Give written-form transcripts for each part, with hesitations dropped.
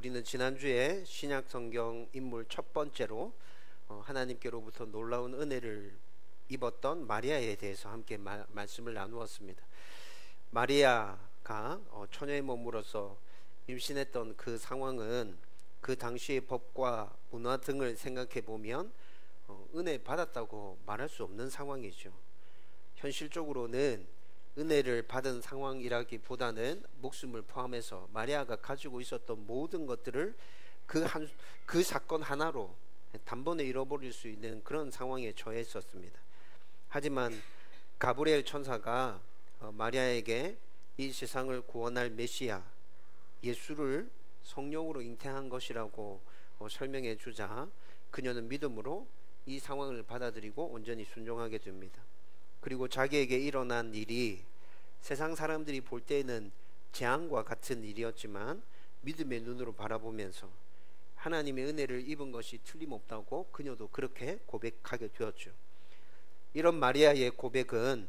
우리는 지난주에 신약성경 인물 첫 번째로 하나님께로부터 놀라운 은혜를 입었던 마리아에 대해서 함께 말씀을 나누었습니다. 마리아가 처녀의 몸으로서 임신했던 그 상황은 그 당시의 법과 문화 등을 생각해 보면 은혜 받았다고 말할 수 없는 상황이죠. 현실적으로는 은혜를 받은 상황이라기보다는 목숨을 포함해서 마리아가 가지고 있었던 모든 것들을 그 사건 하나로 단번에 잃어버릴 수 있는 그런 상황에 처해 있었습니다. 하지만 가브리엘 천사가 마리아에게 이 세상을 구원할 메시아 예수를 성령으로 잉태한 것이라고 설명해 주자 그녀는 믿음으로 이 상황을 받아들이고 온전히 순종하게 됩니다. 그리고 자기에게 일어난 일이 세상 사람들이 볼 때에는 재앙과 같은 일이었지만 믿음의 눈으로 바라보면서 하나님의 은혜를 입은 것이 틀림없다고 그녀도 그렇게 고백하게 되었죠. 이런 마리아의 고백은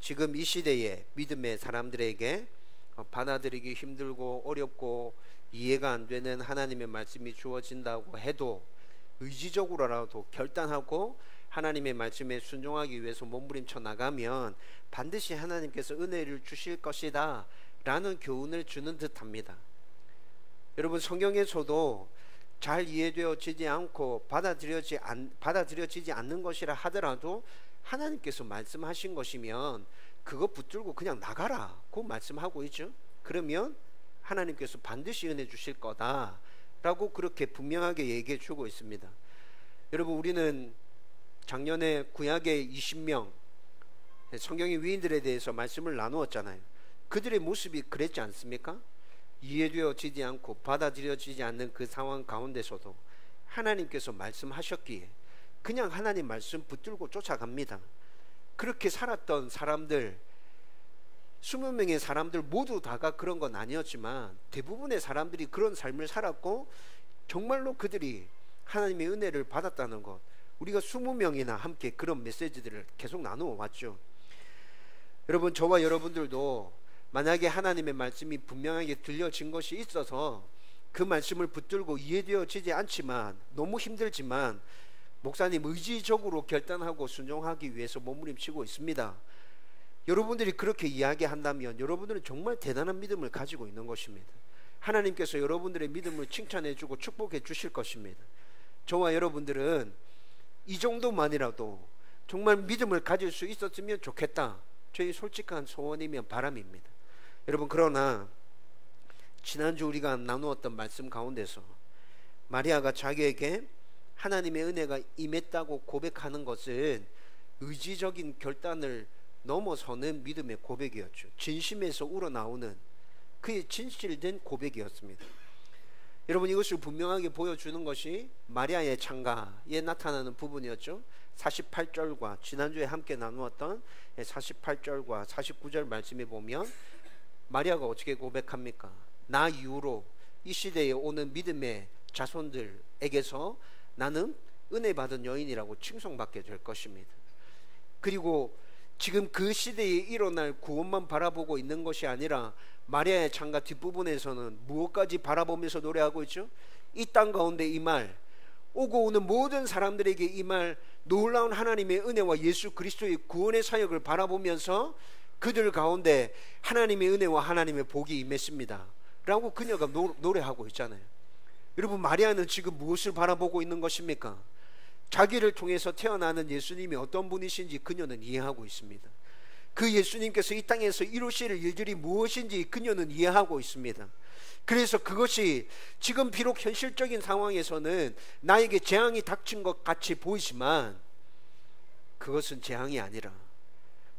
지금 이 시대에 믿음의 사람들에게 받아들이기 힘들고 어렵고 이해가 안 되는 하나님의 말씀이 주어진다고 해도 의지적으로라도 결단하고 하나님의 말씀에 순종하기 위해서 몸부림쳐 나가면 반드시 하나님께서 은혜를 주실 것이다 라는 교훈을 주는 듯합니다. 여러분, 성경에서도 잘 이해되어지지 않고 받아들여지지 않는 것이라 하더라도 하나님께서 말씀하신 것이면 그거 붙들고 그냥 나가라고 말씀하고 있죠. 그러면 하나님께서 반드시 은혜 주실 거다 라고 그렇게 분명하게 얘기해 주고 있습니다. 여러분, 우리는 작년에 구약의 20명 성경의 위인들에 대해서 말씀을 나누었잖아요. 그들의 모습이 그랬지 않습니까? 이해되어지지 않고 받아들여지지 않는 그 상황 가운데서도 하나님께서 말씀하셨기에 그냥 하나님 말씀 붙들고 쫓아갑니다. 그렇게 살았던 사람들 20명의 사람들 모두 다가 그런 건 아니었지만 대부분의 사람들이 그런 삶을 살았고 정말로 그들이 하나님의 은혜를 받았다는 것, 우리가 20명이나 함께 그런 메시지들을 계속 나누어 왔죠. 여러분, 저와 여러분들도 만약에 하나님의 말씀이 분명하게 들려진 것이 있어서 그 말씀을 붙들고 이해되어지지 않지만 너무 힘들지만 목사님 의지적으로 결단하고 순종하기 위해서 몸부림치고 있습니다. 여러분들이 그렇게 이야기한다면 여러분들은 정말 대단한 믿음을 가지고 있는 것입니다. 하나님께서 여러분들의 믿음을 칭찬해 주고 축복해 주실 것입니다. 저와 여러분들은 이 정도만이라도 정말 믿음을 가질 수 있었으면 좋겠다, 저희 솔직한 소원이며 바람입니다. 여러분, 그러나 지난주 우리가 나누었던 말씀 가운데서 마리아가 자기에게 하나님의 은혜가 임했다고 고백하는 것은 의지적인 결단을 넘어서는 믿음의 고백이었죠. 진심에서 우러나오는 그의 진실된 고백이었습니다. 여러분, 이것을 분명하게 보여주는 것이 마리아의 창가에 나타나는 부분이었죠. 48절과 지난주에 함께 나누었던 48절과 49절 말씀에 보면 마리아가 어떻게 고백합니까? 나 이후로 이 시대에 오는 믿음의 자손들에게서 나는 은혜 받은 여인이라고 칭송받게 될 것입니다. 그리고 지금 그 시대에 일어날 구원만 바라보고 있는 것이 아니라 마리아의 창가 뒷부분에서는 무엇까지 바라보면서 노래하고 있죠? 이 땅 가운데 임할, 오고 오는 모든 사람들에게 임할 놀라운 하나님의 은혜와 예수 그리스도의 구원의 사역을 바라보면서 그들 가운데 하나님의 은혜와 하나님의 복이 임했습니다 라고 그녀가 노래하고 있잖아요. 여러분, 마리아는 지금 무엇을 바라보고 있는 것입니까? 자기를 통해서 태어나는 예수님이 어떤 분이신지 그녀는 이해하고 있습니다. 그 예수님께서 이 땅에서 이루실 일들이 무엇인지 그녀는 이해하고 있습니다. 그래서 그것이 지금 비록 현실적인 상황에서는 나에게 재앙이 닥친 것 같이 보이지만 그것은 재앙이 아니라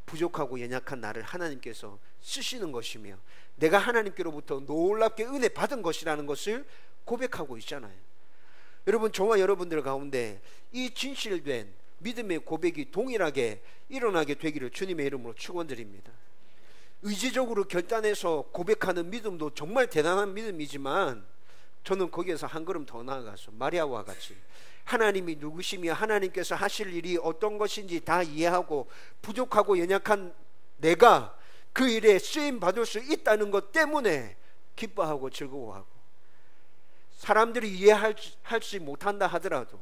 부족하고 연약한 나를 하나님께서 쓰시는 것이며 내가 하나님께로부터 놀랍게 은혜 받은 것이라는 것을 고백하고 있잖아요. 여러분, 저와 여러분들 가운데 이 진실된 믿음의 고백이 동일하게 일어나게 되기를 주님의 이름으로 축원드립니다. 의지적으로 결단해서 고백하는 믿음도 정말 대단한 믿음이지만 저는 거기에서 한 걸음 더 나아가서 마리아와 같이 하나님이 누구시며 하나님께서 하실 일이 어떤 것인지 다 이해하고 부족하고 연약한 내가 그 일에 쓰임 받을 수 있다는 것 때문에 기뻐하고 즐거워하고 사람들이 이해하지 못한다 하더라도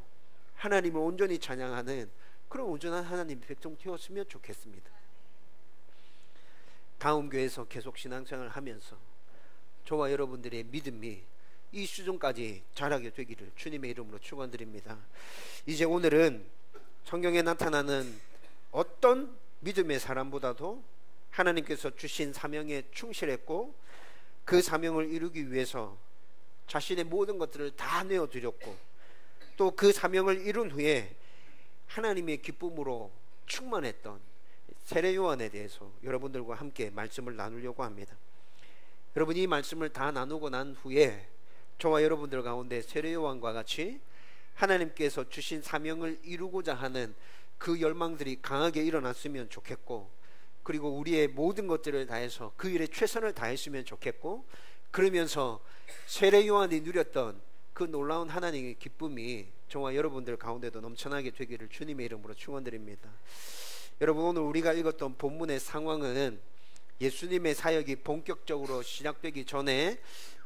하나님을 온전히 찬양하는 그런 온전한 하나님 백성 되었으면 좋겠습니다. 다음 교회에서 계속 신앙생활을 하면서 저와 여러분들의 믿음이 이 수준까지 자라게 되기를 주님의 이름으로 축원드립니다. 이제 오늘은 성경에 나타나는 어떤 믿음의 사람보다도 하나님께서 주신 사명에 충실했고 그 사명을 이루기 위해서 자신의 모든 것들을 다 내어드렸고 또 그 사명을 이룬 후에 하나님의 기쁨으로 충만했던 세례 요한에 대해서 여러분들과 함께 말씀을 나누려고 합니다. 여러분, 이 말씀을 다 나누고 난 후에 저와 여러분들 가운데 세례 요한과 같이 하나님께서 주신 사명을 이루고자 하는 그 열망들이 강하게 일어났으면 좋겠고, 그리고 우리의 모든 것들을 다해서 그 일에 최선을 다했으면 좋겠고, 그러면서 세례 요한이 누렸던 그 놀라운 하나님의 기쁨이 저와 여러분들 가운데도 넘쳐나게 되기를 주님의 이름으로 축원드립니다. 여러분, 오늘 우리가 읽었던 본문의 상황은 예수님의 사역이 본격적으로 시작되기 전에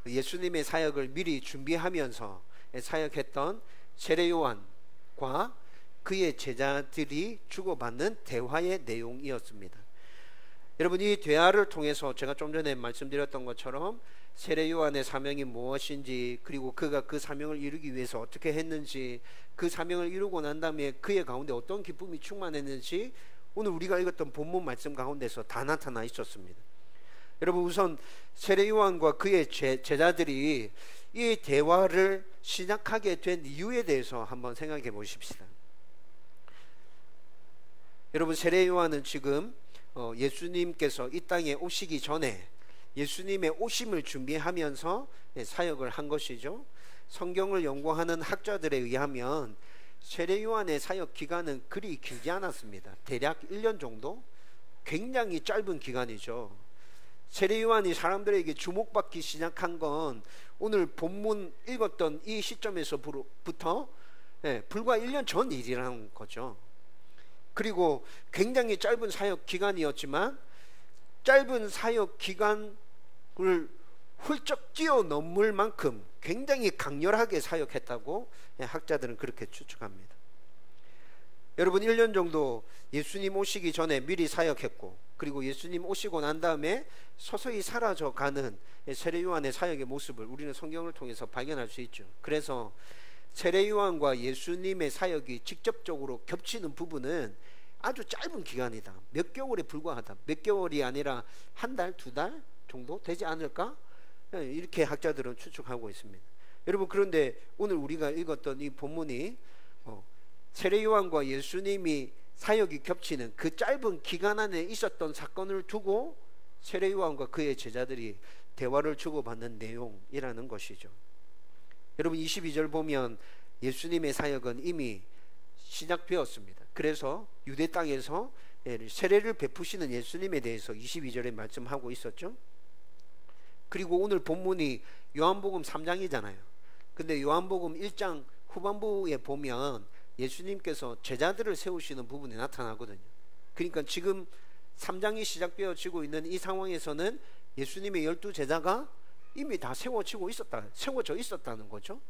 예수님의 사역을 미리 준비하면서 사역했던 세례 요한과 그의 제자들이 주고받는 대화의 내용이었습니다. 여러분, 이 대화를 통해서 제가 좀 전에 말씀드렸던 것처럼 세례 요한의 사명이 무엇인지, 그리고 그가 그 사명을 이루기 위해서 어떻게 했는지, 그 사명을 이루고 난 다음에 그의 가운데 어떤 기쁨이 충만했는지 오늘 우리가 읽었던 본문 말씀 가운데서 다 나타나 있었습니다. 여러분, 우선 세례 요한과 그의 제자들이 이 대화를 시작하게 된 이유에 대해서 한번 생각해 보십시다. 여러분, 세례 요한은 지금 예수님께서 이 땅에 오시기 전에 예수님의 오심을 준비하면서 사역을 한 것이죠. 성경을 연구하는 학자들에 의하면 세례 요한의 사역 기간은 그리 길지 않았습니다. 대략 1년 정도? 굉장히 짧은 기간이죠. 세례 요한이 사람들에게 주목받기 시작한 건 오늘 본문 읽었던 이 시점에서부터 불과 1년 전 일이라는 거죠. 그리고 굉장히 짧은 사역 기간이었지만 짧은 사역 기간을 훌쩍 뛰어넘을 만큼 굉장히 강렬하게 사역했다고 학자들은 그렇게 추측합니다. 여러분, 1년 정도 예수님 오시기 전에 미리 사역했고, 그리고 예수님 오시고 난 다음에 서서히 사라져가는 세례 요한의 사역의 모습을 우리는 성경을 통해서 발견할 수 있죠. 그래서 세례 요한과 예수님의 사역이 직접적으로 겹치는 부분은 아주 짧은 기간이다, 몇 개월에 불과하다, 몇 개월이 아니라 한 달, 두 달 정도 되지 않을까, 이렇게 학자들은 추측하고 있습니다. 여러분, 그런데 오늘 우리가 읽었던 이 본문이 세례 요한과 예수님이 사역이 겹치는 그 짧은 기간 안에 있었던 사건을 두고 세례 요한과 그의 제자들이 대화를 주고받는 내용이라는 것이죠. 여러분, 22절 보면 예수님의 사역은 이미 시작되었습니다. 그래서 유대 땅에서 세례를 베푸시는 예수님에 대해서 22절에 말씀하고 있었죠. 그리고 오늘 본문이 요한복음 3장이잖아요. 근데 요한복음 1장 후반부에 보면 예수님께서 제자들을 세우시는 부분이 나타나거든요. 그러니까 지금 3장이 시작되어지고 있는 이 상황에서는 예수님의 12제자가 이미 다 세워져 있었다는 거죠.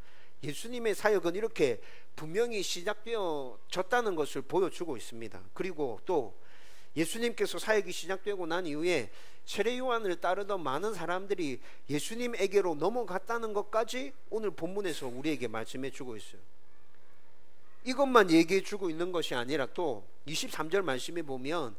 예수님의 사역은 이렇게 분명히 시작되어졌다는 것을 보여주고 있습니다. 그리고 또 예수님께서 사역이 시작되고 난 이후에 세례 요한을 따르던 많은 사람들이 예수님에게로 넘어갔다는 것까지 오늘 본문에서 우리에게 말씀해 주고 있어요. 이것만 얘기해 주고 있는 것이 아니라 또 23절 말씀에 보면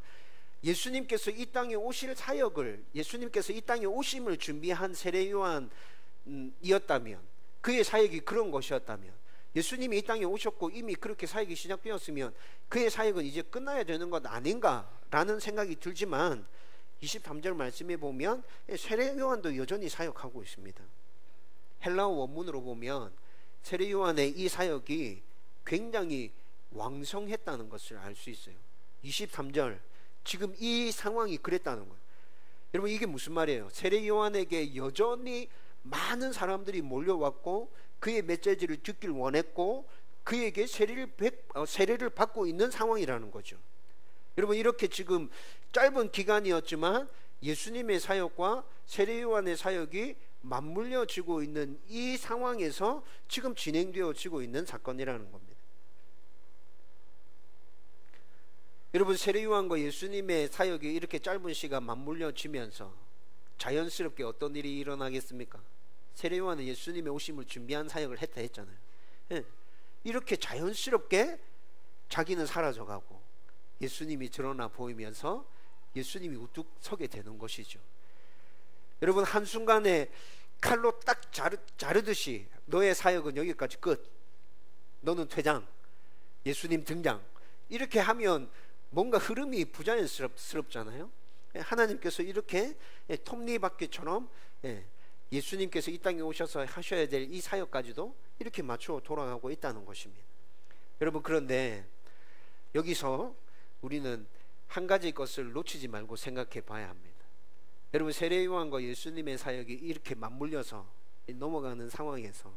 예수님께서 이 땅에 오실 사역을, 예수님께서 이 땅에 오심을 준비한 세례 요한이었다면, 그의 사역이 그런 것이었다면, 예수님이 이 땅에 오셨고 이미 그렇게 사역이 시작되었으면 그의 사역은 이제 끝나야 되는 것 아닌가라는 생각이 들지만 23절 말씀에 보면 세례 요한도 여전히 사역하고 있습니다. 헬라어 원문으로 보면 세례 요한의 이 사역이 굉장히 왕성했다는 것을 알 수 있어요. 23절, 지금 이 상황이 그랬다는 거예요. 여러분, 이게 무슨 말이에요? 세례 요한에게 여전히 많은 사람들이 몰려왔고 그의 메시지를 듣길 원했고 그에게 세례를 받고 있는 상황이라는 거죠. 여러분, 이렇게 지금 짧은 기간이었지만 예수님의 사역과 세례 요한의 사역이 맞물려지고 있는 이 상황에서 지금 진행되어지고 있는 사건이라는 겁니다. 여러분, 세례요한과 예수님의 사역이 이렇게 짧은 시간 맞물려지면서 자연스럽게 어떤 일이 일어나겠습니까? 세례요한은 예수님의 오심을 준비한 사역을 했다 했잖아요. 이렇게 자연스럽게 자기는 사라져가고 예수님이 드러나 보이면서 예수님이 우뚝 서게 되는 것이죠. 여러분, 한순간에 칼로 딱 자르듯이 너의 사역은 여기까지 끝, 너는 퇴장, 예수님 등장, 이렇게 하면 뭔가 흐름이 부자연스럽잖아요. 하나님께서 이렇게 톱니바퀴처럼 예수님께서 이 땅에 오셔서 하셔야 될 이 사역까지도 이렇게 맞추어 돌아가고 있다는 것입니다. 여러분, 그런데 여기서 우리는 한 가지 것을 놓치지 말고 생각해 봐야 합니다. 여러분, 세례요한과 예수님의 사역이 이렇게 맞물려서 넘어가는 상황에서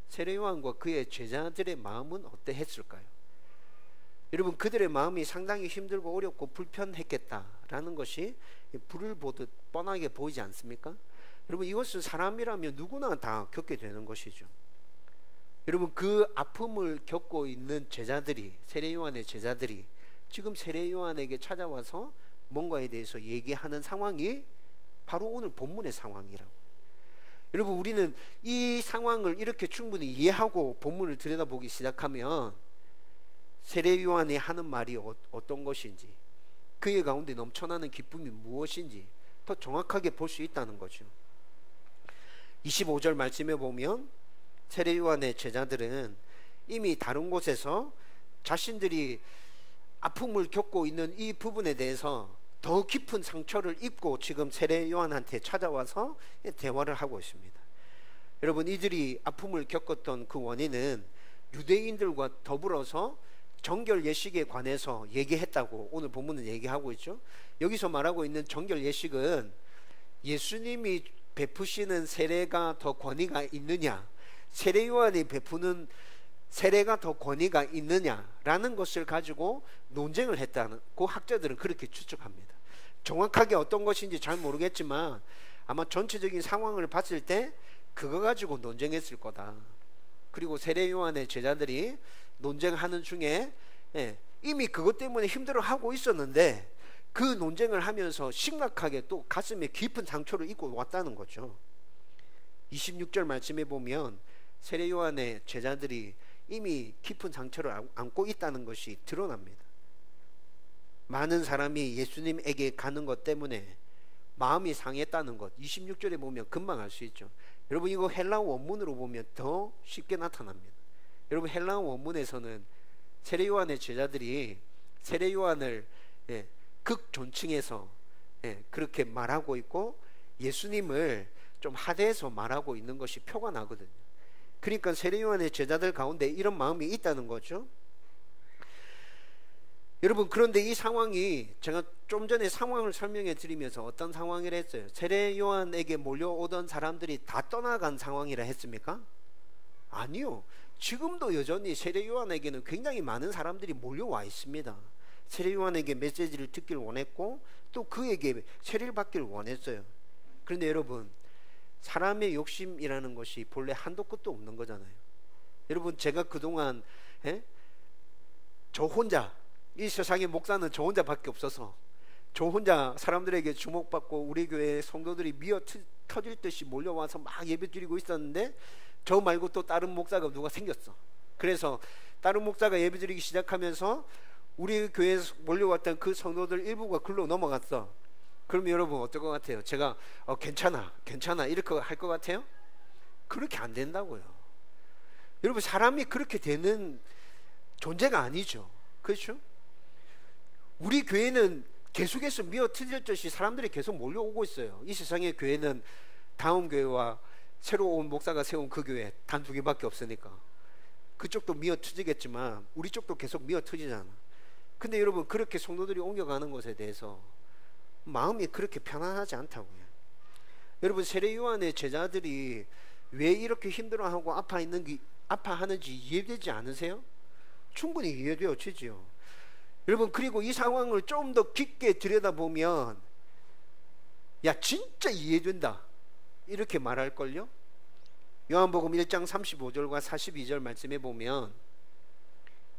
세례요한과 그의 제자들의 마음은 어떠했을까요? 여러분, 그들의 마음이 상당히 힘들고 어렵고 불편했겠다라는 것이 불을 보듯 뻔하게 보이지 않습니까? 여러분, 이것은 사람이라면 누구나 다 겪게 되는 것이죠. 여러분, 그 아픔을 겪고 있는 제자들이, 세례요한의 제자들이 지금 세례요한에게 찾아와서 뭔가에 대해서 얘기하는 상황이 바로 오늘 본문의 상황이라고. 여러분, 우리는 이 상황을 이렇게 충분히 이해하고 본문을 들여다보기 시작하면 세례요한이 하는 말이 어떤 것인지, 그의 가운데 넘쳐나는 기쁨이 무엇인지 더 정확하게 볼 수 있다는 거죠. 25절 말씀에 보면 세례요한의 제자들은 이미 다른 곳에서 자신들이 아픔을 겪고 있는 이 부분에 대해서 더 깊은 상처를 입고 지금 세례요한한테 찾아와서 대화를 하고 있습니다. 여러분, 이들이 아픔을 겪었던 그 원인은 유대인들과 더불어서 정결 예식에 관해서 얘기했다고 오늘 본문은 얘기하고 있죠. 여기서 말하고 있는 정결 예식은 예수님이 베푸시는 세례가 더 권위가 있느냐, 세례요한이 베푸는 세례가 더 권위가 있느냐라는 것을 가지고 논쟁을 했다고 학자들은 그렇게 추측합니다. 정확하게 어떤 것인지 잘 모르겠지만 아마 전체적인 상황을 봤을 때 그거 가지고 논쟁했을 거다. 그리고 세례요한의 제자들이 논쟁하는 중에 이미 그것 때문에 힘들어하고 있었는데 그 논쟁을 하면서 심각하게 또 가슴에 깊은 상처를 입고 왔다는 거죠. 26절 말씀에 보면 세례요한의 제자들이 이미 깊은 상처를 안고 있다는 것이 드러납니다. 많은 사람이 예수님에게 가는 것 때문에 마음이 상했다는 것, 26절에 보면 금방 알 수 있죠. 여러분, 이거 헬라어 원문으로 보면 더 쉽게 나타납니다. 여러분, 헬라어 원문에서는 세례요한의 제자들이 세례요한을 극존칭해서 그렇게 말하고 있고 예수님을 좀 하대해서 말하고 있는 것이 표가 나거든요. 그러니까 세례요한의 제자들 가운데 이런 마음이 있다는 거죠. 여러분, 그런데 이 상황이 제가 좀 전에 상황을 설명해 드리면서 어떤 상황이라 했어요? 세례요한에게 몰려오던 사람들이 다 떠나간 상황이라 했습니까? 아니요. 지금도 여전히 세례요한에게는 굉장히 많은 사람들이 몰려와 있습니다. 세례요한에게 메시지를 듣길 원했고 또 그에게 세례를 받기를 원했어요. 그런데 여러분, 사람의 욕심이라는 것이 본래 한도 끝도 없는 거잖아요. 여러분, 제가 그동안 저 혼자, 이 세상의 목사는 저 혼자밖에 없어서 저 혼자 사람들에게 주목받고 우리 교회 성도들이 미어 터질 듯이 몰려와서 막 예배 드리고 있었는데 저 말고 또 다른 목사가 누가 생겼어. 그래서 다른 목사가 예배 드리기 시작하면서 우리 교회에 몰려왔던 그 성도들 일부가 글로 넘어갔어. 그럼 여러분 어떨 것 같아요? 제가 괜찮아 이렇게 할 것 같아요? 그렇게 안 된다고요. 여러분, 사람이 그렇게 되는 존재가 아니죠. 그렇죠? 우리 교회는 계속해서 미어 터졌듯이 사람들이 계속 몰려오고 있어요. 이 세상의 교회는 다음 교회와 새로 온 목사가 세운 그 교회 단 2개밖에 없으니까 그쪽도 미어 터지겠지만 우리 쪽도 계속 미어 터지잖아. 근데 여러분, 그렇게 성도들이 옮겨가는 것에 대해서 마음이 그렇게 편안하지 않다고요. 여러분, 세례요한의 제자들이 왜 이렇게 힘들어하고 아파하는지 이해되지 않으세요? 충분히 이해되어지지요. 여러분, 그리고 이 상황을 좀 더 깊게 들여다보면 야, 진짜 이해된다. 이렇게 말할걸요. 요한복음 1장 35절과 42절 말씀에 보면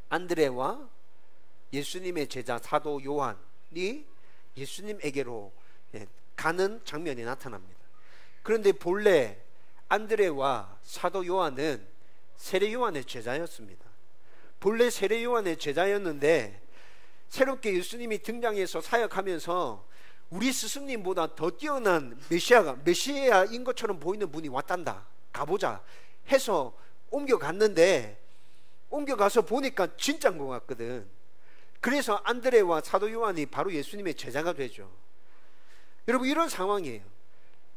안드레와 예수님의 제자 사도 요한이 예수님에게로 가는 장면이 나타납니다. 그런데 본래 안드레와 사도 요한은 세례 요한의 제자였습니다. 본래 세례 요한의 제자였는데 새롭게 예수님이 등장해서 사역하면서 우리 스승님보다 더 뛰어난 메시아인 것처럼 보이는 분이 왔단다, 가보자 해서 옮겨갔는데, 옮겨가서 보니까 진짜인 것 같거든. 그래서 안드레와 사도 요한이 바로 예수님의 제자가 되죠. 여러분, 이런 상황이에요.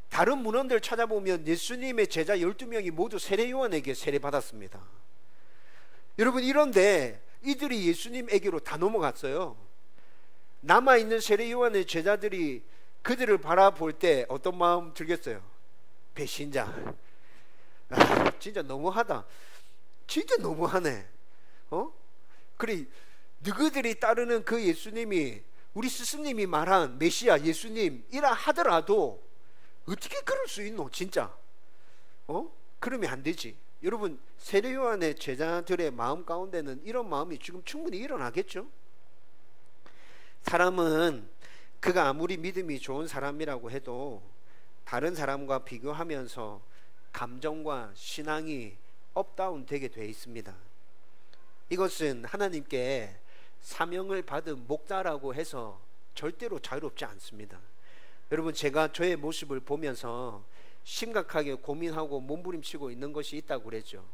다른 문헌들 찾아보면 예수님의 제자 12명이 모두 세례 요한에게 세례받았습니다. 여러분, 이런데 이들이 예수님에게로 다 넘어갔어요. 남아있는 세례 요한의 제자들이 그들을 바라볼 때 어떤 마음 들겠어요? 배신자. 진짜 너무하다. 진짜 너무하네. 그래, 너희들이 따르는 그 예수님이 우리 스승님이 말한 메시아 예수님이라 하더라도 어떻게 그럴 수 있노 진짜? 그러면 안 되지. 여러분, 세례 요한의 제자들의 마음 가운데는 이런 마음이 지금 충분히 일어나겠죠. 사람은 그가 아무리 믿음이 좋은 사람이라고 해도 다른 사람과 비교하면서 감정과 신앙이 업다운 되게 돼 있습니다. 이것은 하나님께 사명을 받은 목자라고 해서 절대로 자유롭지 않습니다. 여러분, 제가 저의 모습을 보면서 심각하게 고민하고 몸부림치고 있는 것이 있다고 그랬죠.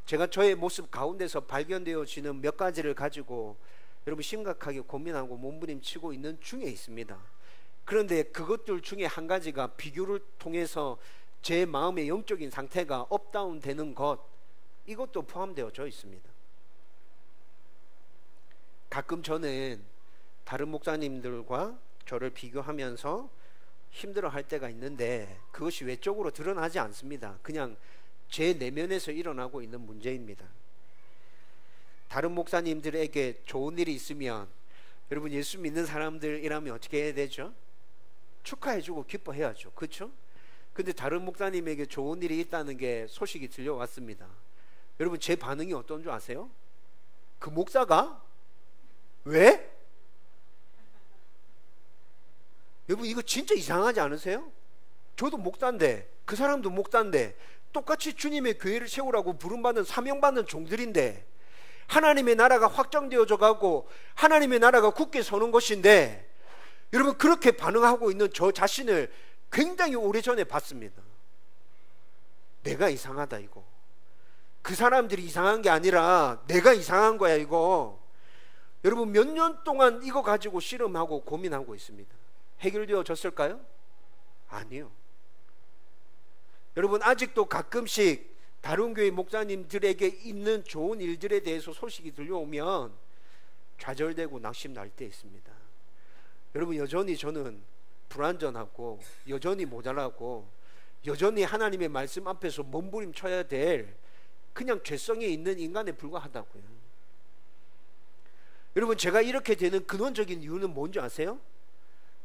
제가 저의 모습 가운데서 발견되어지는 몇 가지를 가지고 여러분 심각하게 고민하고 몸부림치고 있는 중에 있습니다. 그런데 그것들 중에 한 가지가 비교를 통해서 제 마음의 영적인 상태가 업다운 되는 것, 이것도 포함되어져 있습니다. 가끔 저는 다른 목사님들과 저를 비교하면서 힘들어할 때가 있는데 그것이 외적으로 드러나지 않습니다. 그냥 제 내면에서 일어나고 있는 문제입니다. 다른 목사님들에게 좋은 일이 있으면 여러분, 예수 믿는 사람들이라면 어떻게 해야 되죠? 축하해주고 기뻐해야죠. 그렇죠? 근데 다른 목사님에게 좋은 일이 있다는 게 소식이 들려왔습니다. 여러분, 제 반응이 어떤 줄 아세요? 그 목사가? 왜? 여러분, 이거 진짜 이상하지 않으세요? 저도 목사인데, 그 사람도 목사인데, 똑같이 주님의 교회를 세우라고 부름받은 사명받는 종들인데, 하나님의 나라가 확정되어져 가고 하나님의 나라가 굳게 서는 것인데, 여러분, 그렇게 반응하고 있는 저 자신을 굉장히 오래전에 봤습니다. 내가 이상하다 이거. 그 사람들이 이상한 게 아니라 내가 이상한 거야 이거. 여러분, 몇 년 동안 이거 가지고 씨름하고 고민하고 있습니다. 해결되어졌을까요? 아니요. 여러분, 아직도 가끔씩 다른 교회 목사님들에게 있는 좋은 일들에 대해서 소식이 들려오면 좌절되고 낙심날 때 있습니다. 여러분, 여전히 저는 불완전하고 여전히 모자라고 여전히 하나님의 말씀 앞에서 몸부림쳐야 될 그냥 죄성에 있는 인간에 불과하다고요. 여러분, 제가 이렇게 되는 근원적인 이유는 뭔지 아세요?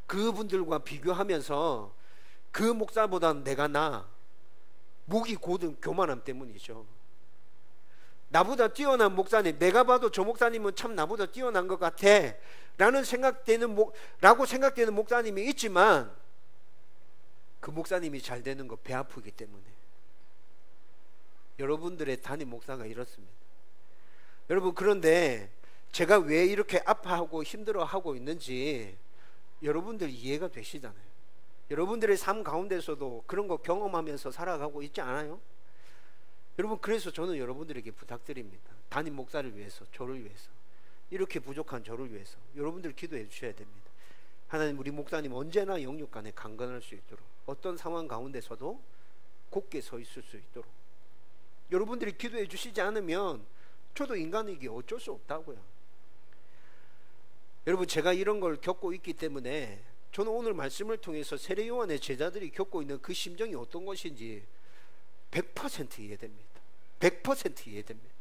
그분들과 비교하면서 그 목사보다 내가 나아, 목이 고든 교만함 때문이죠. 나보다 뛰어난 목사님, 내가 봐도 저 목사님은 참 나보다 뛰어난 것 같아 라고 생각되는 목사님이 있지만 그 목사님이 잘 되는 거 배 아프기 때문에. 여러분들의 담임 목사가 이렇습니다. 여러분, 그런데 제가 왜 이렇게 아파하고 힘들어하고 있는지 여러분들 이해가 되시잖아요. 여러분들의 삶 가운데서도 그런 거 경험하면서 살아가고 있지 않아요? 여러분, 그래서 저는 여러분들에게 부탁드립니다. 담임 목사를 위해서, 저를 위해서, 이렇게 부족한 저를 위해서 여러분들 기도해 주셔야 됩니다. 하나님, 우리 목사님 언제나 영육 간에 강건할 수 있도록, 어떤 상황 가운데서도 굳게 서 있을 수 있도록 여러분들이 기도해 주시지 않으면 저도 인간이기에 어쩔 수 없다고요. 여러분, 제가 이런 걸 겪고 있기 때문에 저는 오늘 말씀을 통해서 세례 요한의 제자들이 겪고 있는 그 심정이 어떤 것인지 100% 이해됩니다. 100% 이해됩니다.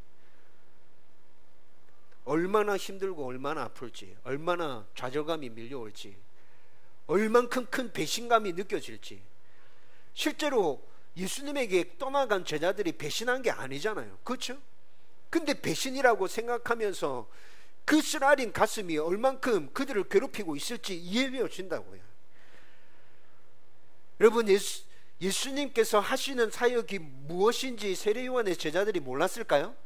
얼마나 힘들고 얼마나 아플지, 얼마나 좌절감이 밀려올지, 얼만큼 큰 배신감이 느껴질지. 실제로 예수님에게 떠나간 제자들이 배신한 게 아니잖아요. 그렇죠? 근데 배신이라고 생각하면서 그 쓰라린 가슴이 얼만큼 그들을 괴롭히고 있을지 이해되어진다고요. 여러분, 예수님께서 하시는 사역이 무엇인지 세례요한의 제자들이 몰랐을까요?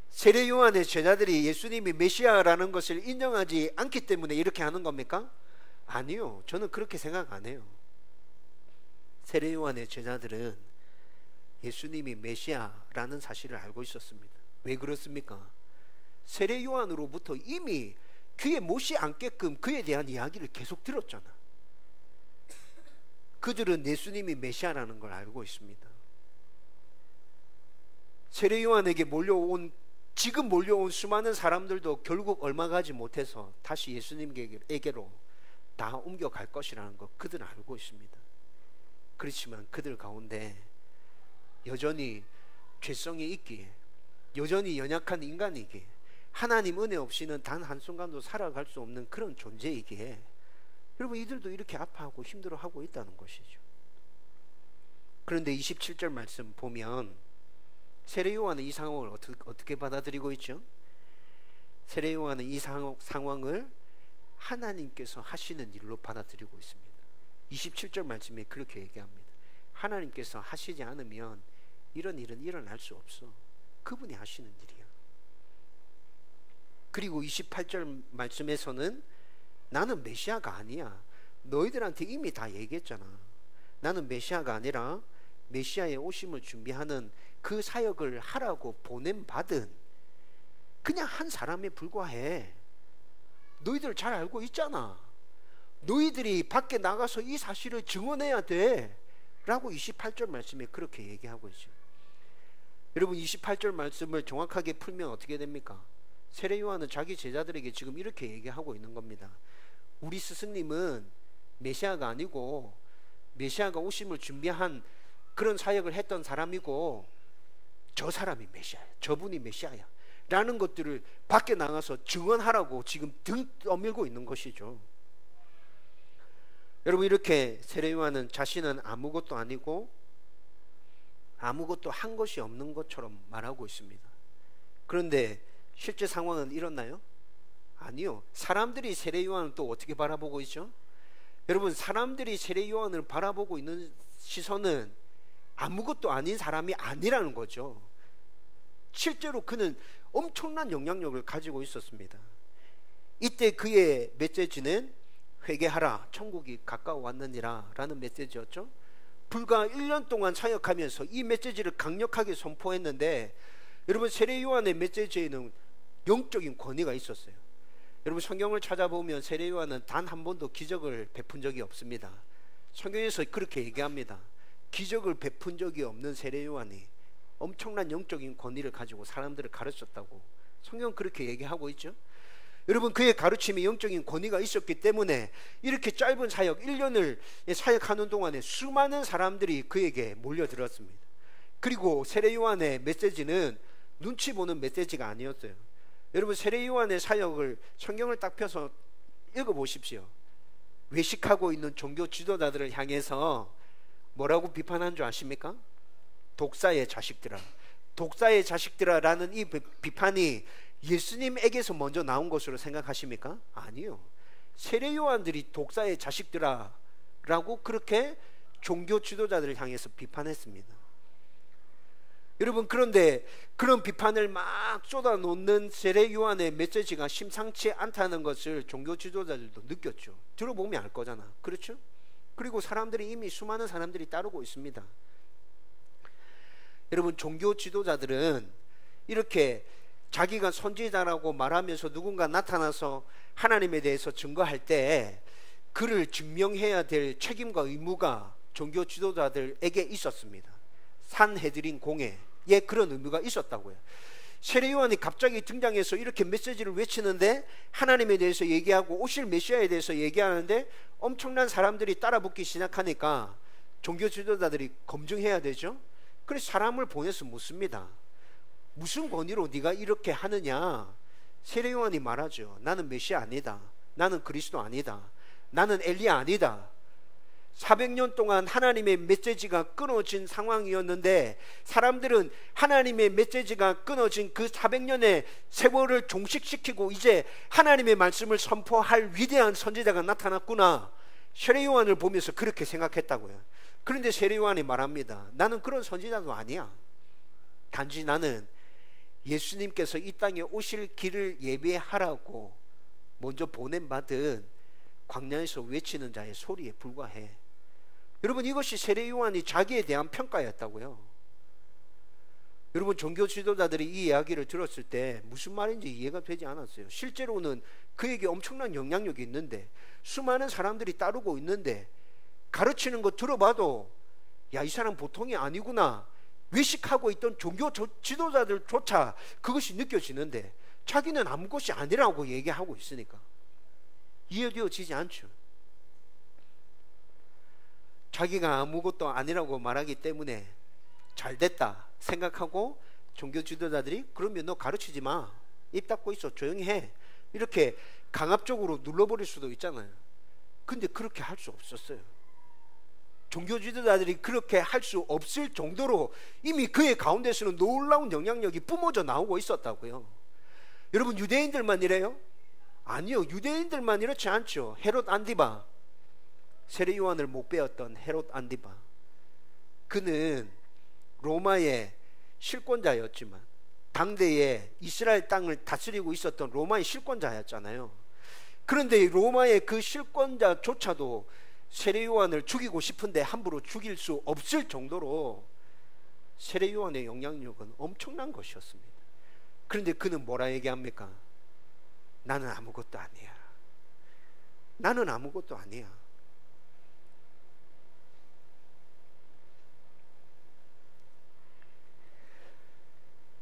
세례요한의 제자들이 예수님이 메시아라는 것을 인정하지 않기 때문에 이렇게 하는 겁니까? 아니요, 저는 그렇게 생각 안 해요. 세례요한의 제자들은 예수님이 메시아라는 사실을 알고 있었습니다. 왜 그렇습니까? 세례요한으로부터 이미 귀에 못이 앉게끔 그에 대한 이야기를 계속 들었잖아. 그들은 예수님이 메시아라는 걸 알고 있습니다. 세례요한에게 지금 몰려온 수많은 사람들도 결국 얼마 가지 못해서 다시 예수님에게로 다 옮겨갈 것이라는 것 그들은 알고 있습니다. 그렇지만 그들 가운데 여전히 죄성이 있기에, 여전히 연약한 인간이기에, 하나님 은혜 없이는 단 한순간도 살아갈 수 없는 그런 존재이기에 여러분, 이들도 이렇게 아파하고 힘들어하고 있다는 것이죠. 그런데 27절 말씀 보면 세례요한은 이 상황을 어떻게 받아들이고 있죠? 세례요한은 이 상황을 하나님께서 하시는 일로 받아들이고 있습니다. 27절 말씀에 그렇게 얘기합니다. 하나님께서 하시지 않으면 이런 일은 일어날 수 없어. 그분이 하시는 일이야. 그리고 28절 말씀에서는 나는 메시아가 아니야. 너희들한테 이미 다 얘기했잖아. 나는 메시아가 아니라 메시아의 오심을 준비하는 그 사역을 하라고 보냄받은 그냥 한 사람에 불과해. 너희들 잘 알고 있잖아. 너희들이 밖에 나가서 이 사실을 증언해야 돼 라고 28절 말씀에 그렇게 얘기하고 있죠. 여러분, 28절 말씀을 정확하게 풀면 어떻게 됩니까? 세례요한은 자기 제자들에게 지금 이렇게 얘기하고 있는 겁니다. 우리 스승님은 메시아가 아니고 메시아가 오심을 준비한 그런 사역을 했던 사람이고 저 사람이 메시아야, 저분이 메시아야 라는 것들을 밖에 나가서 증언하라고 지금 등 떠밀고 있는 것이죠. 여러분, 이렇게 세례요한은 자신은 아무것도 아니고 아무것도 한 것이 없는 것처럼 말하고 있습니다. 그런데 실제 상황은 이렇나요? 아니요. 사람들이 세례요한을 또 어떻게 바라보고 있죠? 여러분, 사람들이 세례요한을 바라보고 있는 시선은 아무것도 아닌 사람이 아니라는 거죠. 실제로 그는 엄청난 영향력을 가지고 있었습니다. 이때 그의 메시지는 회개하라, 천국이 가까워 왔느니라 라는 메시지였죠. 불과 1년 동안 사역하면서 이 메시지를 강력하게 선포했는데, 여러분, 세례요한의 메시지에는 영적인 권위가 있었어요. 여러분, 성경을 찾아보면 세례요한은 단 한 번도 기적을 베푼 적이 없습니다. 성경에서 그렇게 얘기합니다. 기적을 베푼 적이 없는 세례요한이 엄청난 영적인 권위를 가지고 사람들을 가르쳤다고 성경은 그렇게 얘기하고 있죠. 여러분, 그의 가르침에 영적인 권위가 있었기 때문에 이렇게 짧은 사역 1년을 사역하는 동안에 수많은 사람들이 그에게 몰려들었습니다. 그리고 세례요한의 메시지는 눈치 보는 메시지가 아니었어요. 여러분, 세례요한의 사역을 성경을 딱 펴서 읽어보십시오. 외식하고 있는 종교 지도자들을 향해서 뭐라고 비판한 줄 아십니까? 독사의 자식들아, 독사의 자식들아 라는 이 비판이 예수님에게서 먼저 나온 것으로 생각하십니까? 아니요. 세례요한들이 독사의 자식들아 라고 그렇게 종교 지도자들을 향해서 비판했습니다. 여러분, 그런데 그런 비판을 막 쏟아놓는 세례요한의 메시지가 심상치 않다는 것을 종교 지도자들도 느꼈죠. 들어보면 알 거잖아. 그렇죠? 그리고 사람들이 이미 수많은 사람들이 따르고 있습니다. 여러분, 종교 지도자들은 이렇게 자기가 선지자라고 말하면서 누군가 나타나서 하나님에 대해서 증거할 때 그를 증명해야 될 책임과 의무가 종교 지도자들에게 있었습니다. 산헤드린 공회에 그런 의무가 있었다고요. 세례요한이 갑자기 등장해서 이렇게 메시지를 외치는데, 하나님에 대해서 얘기하고 오실 메시아에 대해서 얘기하는데 엄청난 사람들이 따라붙기 시작하니까 종교 지도자들이 검증해야 되죠. 그래서 사람을 보내서 묻습니다. 무슨 권위로 네가 이렇게 하느냐? 세례요한이 말하죠. 나는 메시아 아니다. 나는 그리스도 아니다. 나는 엘리야 아니다. 400년 동안 하나님의 메시지가 끊어진 상황이었는데, 사람들은 하나님의 메시지가 끊어진 그 400년의 세월을 종식시키고 이제 하나님의 말씀을 선포할 위대한 선지자가 나타났구나, 세례 요한을 보면서 그렇게 생각했다고요. 그런데 세례 요한이 말합니다. 나는 그런 선지자도 아니야. 단지 나는 예수님께서 이 땅에 오실 길을 예배하라고 먼저 보냄받은 광야에서 외치는 자의 소리에 불과해. 여러분, 이것이 세례 요한이 자기에 대한 평가였다고요. 여러분, 종교 지도자들이 이 이야기를 들었을 때 무슨 말인지 이해가 되지 않았어요. 실제로는 그에게 엄청난 영향력이 있는데, 수많은 사람들이 따르고 있는데, 가르치는 거 들어봐도 야, 이 사람 보통이 아니구나, 외식하고 있던 종교 지도자들조차 그것이 느껴지는데 자기는 아무것이 아니라고 얘기하고 있으니까 이해되어지지 않죠. 자기가 아무것도 아니라고 말하기 때문에 잘됐다 생각하고 종교 지도자들이 그러면 너 가르치지 마, 입 닫고 있어, 조용히 해, 이렇게 강압적으로 눌러버릴 수도 있잖아요. 근데 그렇게 할 수 없었어요. 종교 지도자들이 그렇게 할 수 없을 정도로 이미 그의 가운데서는 놀라운 영향력이 뿜어져 나오고 있었다고요. 여러분, 유대인들만 이래요? 아니요, 유대인들만 이렇지 않죠. 헤롯 안디바, 세례 요한을 못 배웠던 헤롯 안디바, 그는 로마의 실권자였지만 당대에 이스라엘 땅을 다스리고 있었던 로마의 실권자였잖아요. 그런데 로마의 그 실권자조차도 세례 요한을 죽이고 싶은데 함부로 죽일 수 없을 정도로 세례 요한의 영향력은 엄청난 것이었습니다. 그런데 그는 뭐라 얘기합니까? 나는 아무것도 아니야. 나는 아무것도 아니야.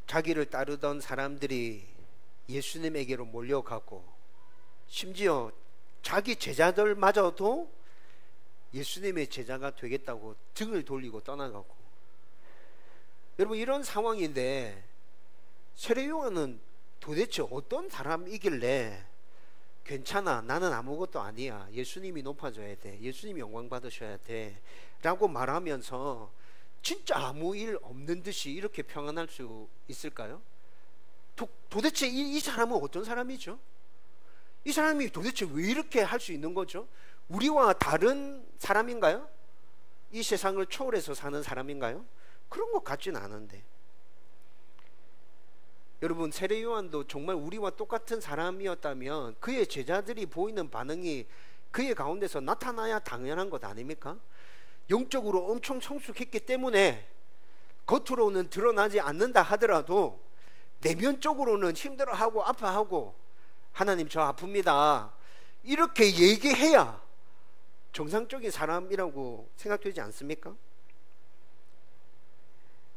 자기를 따르던 사람들이 예수님에게로 몰려가고, 심지어 자기 제자들마저도 예수님의 제자가 되겠다고 등을 돌리고 떠나가고. 여러분, 이런 상황인데 세례 요한은 도대체 어떤 사람이길래 괜찮아, 나는 아무것도 아니야, 예수님이 높아져야 돼, 예수님이 영광 받으셔야 돼 라고 말하면서 진짜 아무 일 없는 듯이 이렇게 평안할 수 있을까요? 도대체 이 사람은 어떤 사람이죠? 이 사람이 도대체 왜 이렇게 할 수 있는 거죠? 우리와 다른 사람인가요? 이 세상을 초월해서 사는 사람인가요? 그런 것 같지는 않은데. 여러분, 세례 요한도 정말 우리와 똑같은 사람이었다면 그의 제자들이 보이는 반응이 그의 가운데서 나타나야 당연한 것 아닙니까? 영적으로 엄청 성숙했기 때문에 겉으로는 드러나지 않는다 하더라도 내면적으로는 힘들어하고 아파하고, 하나님 저 아픕니다, 이렇게 얘기해야 정상적인 사람이라고 생각되지 않습니까?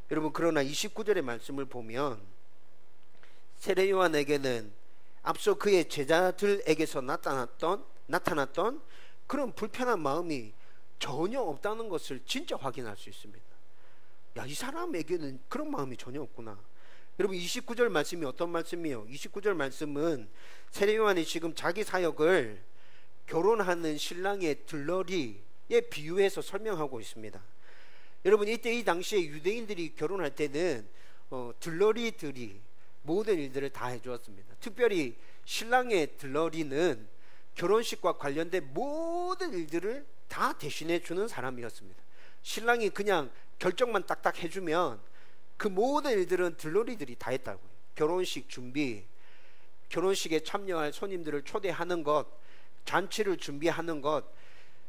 여러분, 그러나 29절의 말씀을 보면 세례 요한에게는 앞서 그의 제자들에게서 나타났던 그런 불편한 마음이 전혀 없다는 것을 진짜 확인할 수 있습니다. 야, 이 사람에게는 그런 마음이 전혀 없구나. 여러분, 29절 말씀이 어떤 말씀이에요? 29절 말씀은 세례 요한이 지금 자기 사역을 결혼하는 신랑의 들러리에 비유해서 설명하고 있습니다. 여러분, 이때 이 당시에 유대인들이 결혼할 때는 들러리들이 모든 일들을 다 해주었습니다. 특별히 신랑의 들러리는 결혼식과 관련된 모든 일들을 다 대신해 주는 사람이었습니다. 신랑이 그냥 결정만 딱딱 해주면 그 모든 일들은 들러리들이 다 했다고요. 결혼식 준비, 결혼식에 참여할 손님들을 초대하는 것, 잔치를 준비하는 것,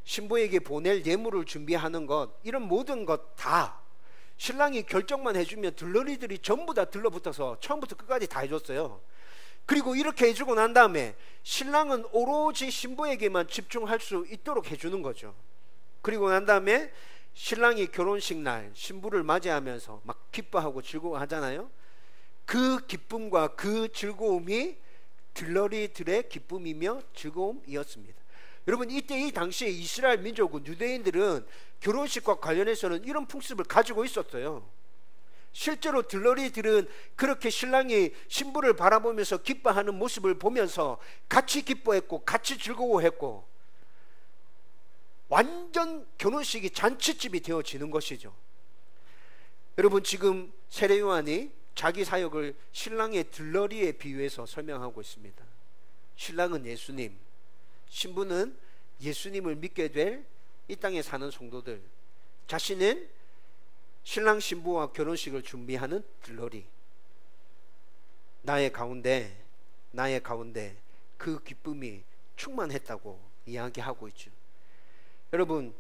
신부에게 보낼 예물을 준비하는 것, 이런 모든 것 다 신랑이 결정만 해주면 들러리들이 전부 다 들러붙어서 처음부터 끝까지 다 해줬어요. 그리고 이렇게 해주고 난 다음에 신랑은 오로지 신부에게만 집중할 수 있도록 해주는 거죠. 그리고 난 다음에 신랑이 결혼식 날 신부를 맞이하면서 막 기뻐하고 즐거워하잖아요. 그 기쁨과 그 즐거움이 들러리들의 기쁨이며 즐거움이었습니다. 여러분, 이때 이 당시에 이스라엘 민족은, 유대인들은 결혼식과 관련해서는 이런 풍습을 가지고 있었어요. 실제로 들러리들은 그렇게 신랑이 신부를 바라보면서 기뻐하는 모습을 보면서 같이 기뻐했고 같이 즐거워했고, 완전 결혼식이 잔치집이 되어지는 것이죠. 여러분, 지금 세례 요한이 자기 사역을 신랑의 들러리에 비유해서 설명하고 있습니다. 신랑은 예수님, 신부는 예수님을 믿게 될 이 땅에 사는 성도들, 자신은 신랑 신부와 결혼식을 준비하는 들러리. 나의 가운데 그 기쁨이 충만했다고 이야기하고 있죠. 여러분,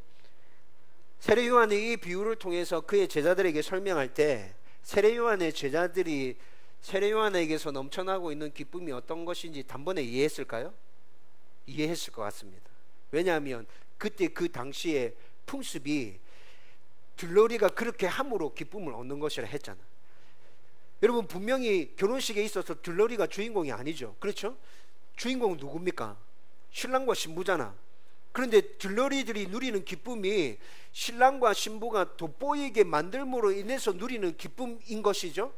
세례 요한의 이 비유를 통해서 그의 제자들에게 설명할 때 세례 요한의 제자들이 세례 요한에게서 넘쳐나고 있는 기쁨이 어떤 것인지 단번에 이해했을까요? 이해했을 것 같습니다. 왜냐하면 그때 그 당시에 풍습이 들러리가 그렇게 함으로 기쁨을 얻는 것이라 했잖아. 여러분, 분명히 결혼식에 있어서 들러리가 주인공이 아니죠. 그렇죠? 주인공은 누굽니까? 신랑과 신부잖아. 그런데 들러리들이 누리는 기쁨이 신랑과 신부가 돋보이게 만들므로 인해서 누리는 기쁨인 것이죠.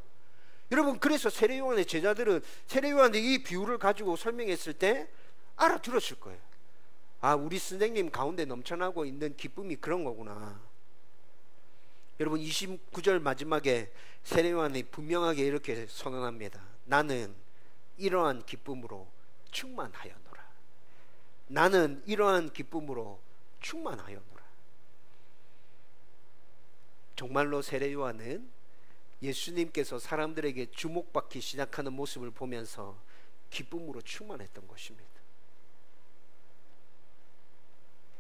여러분, 그래서 세례 요한의 제자들은 세례 요한의 이 비유를 가지고 설명했을 때 알아들었을 거예요. 아, 우리 선생님 가운데 넘쳐나고 있는 기쁨이 그런 거구나. 여러분, 29절 마지막에 세례 요한이 분명하게 이렇게 선언합니다. 나는 이러한 기쁨으로 충만하였노라. 나는 이러한 기쁨으로 충만하였노라. 정말로 세례 요한은 예수님께서 사람들에게 주목받기 시작하는 모습을 보면서 기쁨으로 충만했던 것입니다.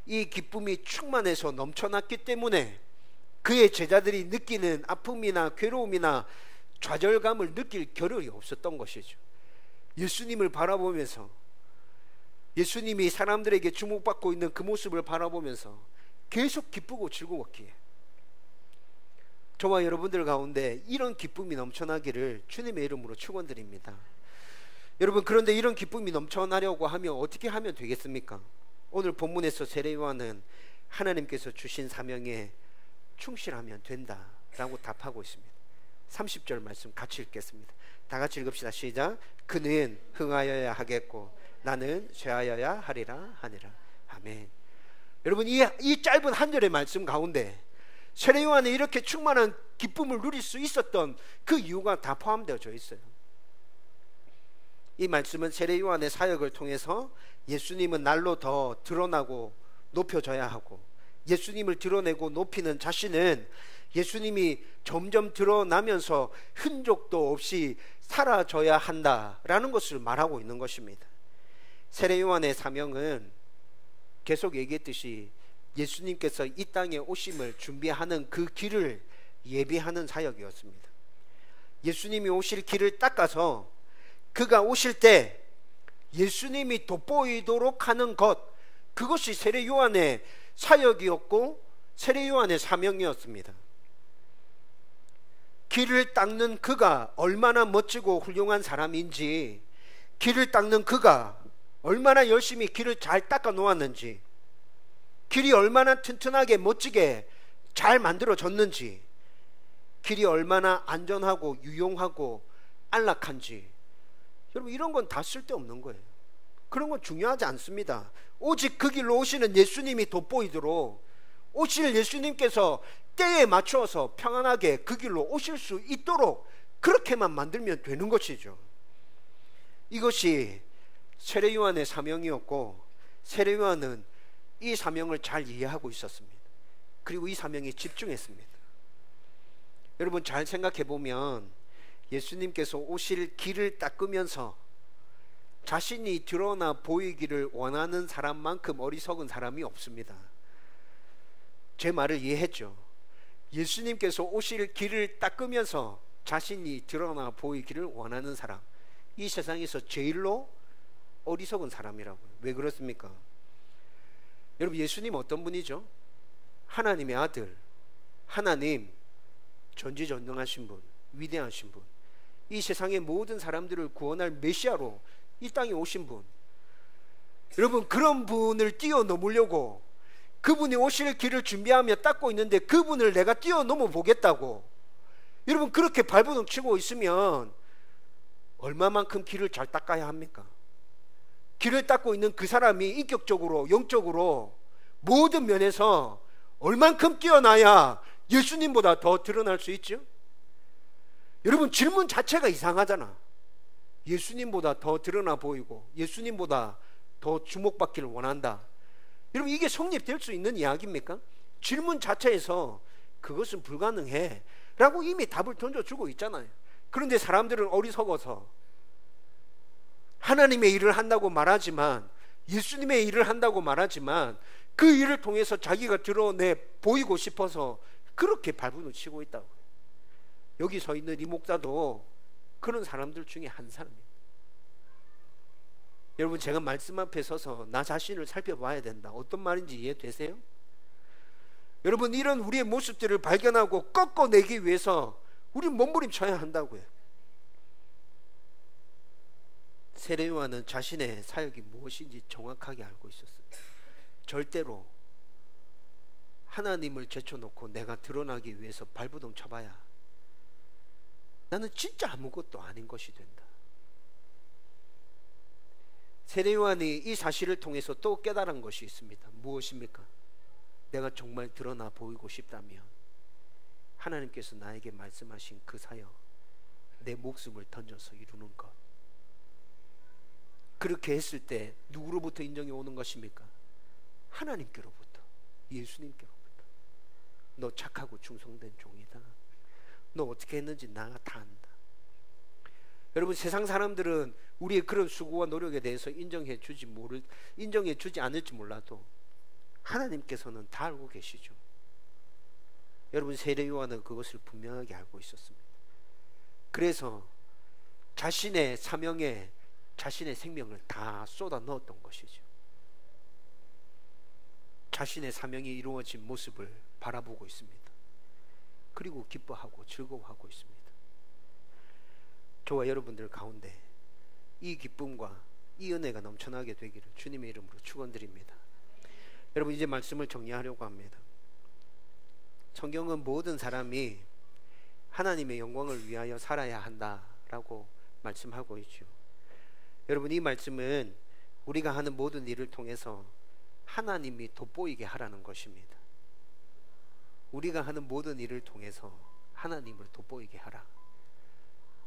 이 기쁨이 충만해서 넘쳐났기 때문에 그의 제자들이 느끼는 아픔이나 괴로움이나 좌절감을 느낄 겨를이 없었던 것이죠. 예수님을 바라보면서, 예수님이 사람들에게 주목받고 있는 그 모습을 바라보면서 계속 기쁘고 즐거웠기에 저와 여러분들 가운데 이런 기쁨이 넘쳐나기를 주님의 이름으로 축원드립니다. 여러분, 그런데 이런 기쁨이 넘쳐나려고 하면 어떻게 하면 되겠습니까? 오늘 본문에서 세례 요한은 하나님께서 주신 사명에 충실하면 된다라고 답하고 있습니다. 30절 말씀 같이 읽겠습니다. 다 같이 읽읍시다. 시작. 그는 흥하여야 하겠고 나는 쇠하여야 하리라 하니라. 아멘. 여러분, 이 짧은 한 절의 말씀 가운데 세례 요한이 이렇게 충만한 기쁨을 누릴 수 있었던 그 이유가 다 포함되어져 있어요. 이 말씀은 세례 요한의 사역을 통해서 예수님은 날로 더 드러나고 높여져야 하고, 예수님을 드러내고 높이는 자신은 예수님이 점점 드러나면서 흔적도 없이 사라져야 한다라는 것을 말하고 있는 것입니다. 세례 요한의 사명은 계속 얘기했듯이 예수님께서 이 땅에 오심을 준비하는 그 길을 예비하는 사역이었습니다. 예수님이 오실 길을 닦아서 그가 오실 때 예수님이 돋보이도록 하는 것, 그것이 세례 요한의 사역이었고 세례 요한의 사명이었습니다. 길을 닦는 그가 얼마나 멋지고 훌륭한 사람인지, 길을 닦는 그가 얼마나 열심히 길을 잘 닦아 놓았는지, 길이 얼마나 튼튼하게 멋지게 잘 만들어졌는지, 길이 얼마나 안전하고 유용하고 안락한지, 여러분, 이런 건 다 쓸데없는 거예요. 그런 건 중요하지 않습니다. 오직 그 길로 오시는 예수님이 돋보이도록, 오실 예수님께서 때에 맞추어서 평안하게 그 길로 오실 수 있도록 그렇게만 만들면 되는 것이죠. 이것이 세례 요한의 사명이었고, 세례 요한은 이 사명을 잘 이해하고 있었습니다. 그리고 이 사명에 집중했습니다. 여러분, 잘 생각해 보면 예수님께서 오실 길을 닦으면서 자신이 드러나 보이기를 원하는 사람만큼 어리석은 사람이 없습니다. 제 말을 이해했죠? 예수님께서 오실 길을 닦으면서 자신이 드러나 보이기를 원하는 사람, 이 세상에서 제일로 어리석은 사람이라고요. 왜 그렇습니까? 여러분, 예수님 어떤 분이죠? 하나님의 아들, 하나님, 전지전능하신 분, 위대하신 분, 이 세상의 모든 사람들을 구원할 메시아로 이 땅에 오신 분. 여러분, 그런 분을 뛰어넘으려고 그분이 오실 길을 준비하며 닦고 있는데 그분을 내가 뛰어넘어 보겠다고 여러분 그렇게 발버둥 치고 있으면 얼마만큼 길을 잘 닦아야 합니까? 길을 닦고 있는 그 사람이 인격적으로, 영적으로 모든 면에서 얼만큼 뛰어나야 예수님보다 더 드러날 수 있죠? 여러분, 질문 자체가 이상하잖아. 예수님보다 더 드러나 보이고 예수님보다 더 주목받기를 원한다. 여러분, 이게 성립될 수 있는 이야기입니까? 질문 자체에서 그것은 불가능해 라고 이미 답을 던져주고 있잖아요. 그런데 사람들은 어리석어서 하나님의 일을 한다고 말하지만, 예수님의 일을 한다고 말하지만, 그 일을 통해서 자기가 드러내 보이고 싶어서 그렇게 발버둥 치고 있다고. 여기 서 있는 이 목사도 그런 사람들 중에 한 사람이에요. 여러분, 제가 말씀 앞에 서서 나 자신을 살펴봐야 된다, 어떤 말인지 이해되세요? 여러분, 이런 우리의 모습들을 발견하고 꺾어내기 위해서 우리 몸부림쳐야 한다고요. 세례 요한은 자신의 사역이 무엇인지 정확하게 알고 있었어요. 절대로 하나님을 제쳐놓고 내가 드러나기 위해서 발버둥 쳐봐야 나는 진짜 아무것도 아닌 것이 된다. 세례 요한이 이 사실을 통해서 또 깨달은 것이 있습니다. 무엇입니까? 내가 정말 드러나 보이고 싶다면 하나님께서 나에게 말씀하신 그 사역, 내 목숨을 던져서 이루는 것. 그렇게 했을 때 누구로부터 인정이 오는 것입니까? 하나님께로부터, 예수님께로부터. 너 착하고 충성된 종이다. 너 어떻게 했는지 나가 다 안다. 여러분, 세상 사람들은 우리의 그런 수고와 노력에 대해서 인정해 주지 않을지 몰라도 하나님께서는 다 알고 계시죠. 여러분, 세례 요한은 그것을 분명하게 알고 있었습니다. 그래서 자신의 사명에 자신의 생명을 다 쏟아 넣었던 것이죠. 자신의 사명이 이루어진 모습을 바라보고 있습니다. 그리고 기뻐하고 즐거워하고 있습니다. 저와 여러분들 가운데 이 기쁨과 이 은혜가 넘쳐나게 되기를 주님의 이름으로 축원드립니다. 여러분, 이제 말씀을 정리하려고 합니다. 성경은 모든 사람이 하나님의 영광을 위하여 살아야 한다라고 말씀하고 있죠. 여러분, 이 말씀은 우리가 하는 모든 일을 통해서 하나님이 돋보이게 하라는 것입니다. 우리가 하는 모든 일을 통해서 하나님을 돋보이게 하라.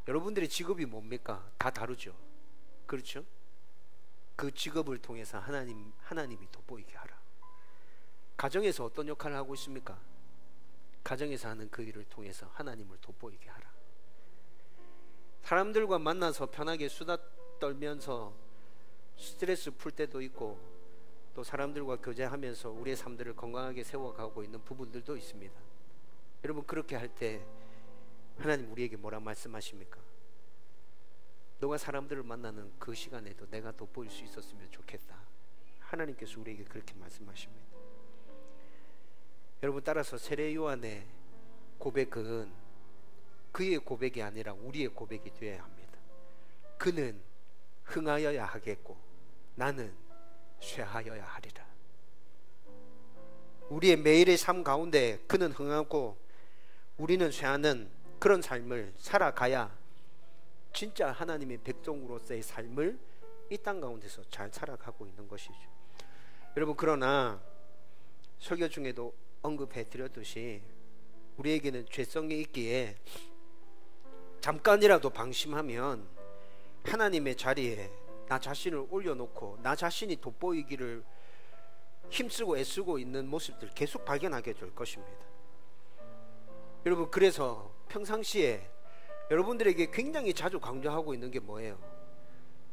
여러분들의 직업이 뭡니까? 다 다르죠. 그렇죠? 그 직업을 통해서 하나님이 돋보이게 하라. 가정에서 어떤 역할을 하고 있습니까? 가정에서 하는 그 일을 통해서 하나님을 돋보이게 하라. 사람들과 만나서 편하게 수다 떨면서 스트레스 풀 때도 있고, 또 사람들과 교제하면서 우리의 삶들을 건강하게 세워가고 있는 부분들도 있습니다. 여러분, 그렇게 할 때 하나님 우리에게 뭐라 말씀하십니까? 너가 사람들을 만나는 그 시간에도 내가 돋보일 수 있었으면 좋겠다. 하나님께서 우리에게 그렇게 말씀하십니다. 여러분, 따라서 세례 요한의 고백은 그의 고백이 아니라 우리의 고백이 되어야 합니다. 그는 흥하여야 하겠고 나는 쇠하여야 하리라. 우리의 매일의 삶 가운데 그는 흥하고 우리는 쇠하는 그런 삶을 살아가야 진짜 하나님의 백성으로서의 삶을 이 땅 가운데서 잘 살아가고 있는 것이죠. 여러분, 그러나 설교 중에도 언급해 드렸듯이 우리에게는 죄성이 있기에 잠깐이라도 방심하면 하나님의 자리에 나 자신을 올려놓고 나 자신이 돋보이기를 힘쓰고 애쓰고 있는 모습들 계속 발견하게 될 것입니다. 여러분, 그래서 평상시에 여러분들에게 굉장히 자주 강조하고 있는 게 뭐예요?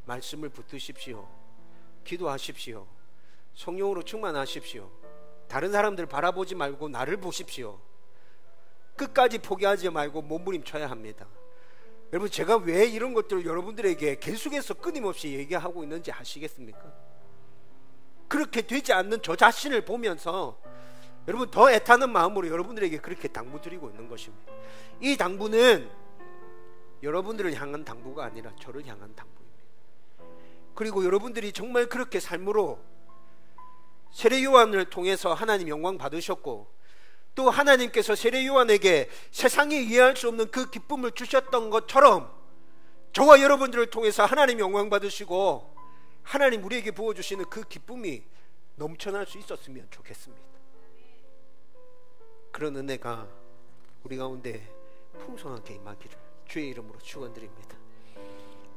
말씀을 붙드십시오. 기도하십시오. 성령으로 충만하십시오. 다른 사람들 바라보지 말고 나를 보십시오. 끝까지 포기하지 말고 몸부림쳐야 합니다. 여러분, 제가 왜 이런 것들을 여러분들에게 계속해서 끊임없이 얘기하고 있는지 아시겠습니까? 그렇게 되지 않는 저 자신을 보면서 여러분 더 애타는 마음으로 여러분들에게 그렇게 당부드리고 있는 것입니다. 이 당부는 여러분들을 향한 당부가 아니라 저를 향한 당부입니다. 그리고 여러분들이 정말 그렇게 삶으로 세례 요한을 통해서 하나님 영광 받으셨고, 또 하나님께서 세례 요한에게 세상이 이해할 수 없는 그 기쁨을 주셨던 것처럼 저와 여러분들을 통해서 하나님 영광 받으시고 하나님 우리에게 부어주시는 그 기쁨이 넘쳐날 수 있었으면 좋겠습니다. 그런 은혜가 우리 가운데 풍성하게 임하기를 주의 이름으로 축원드립니다.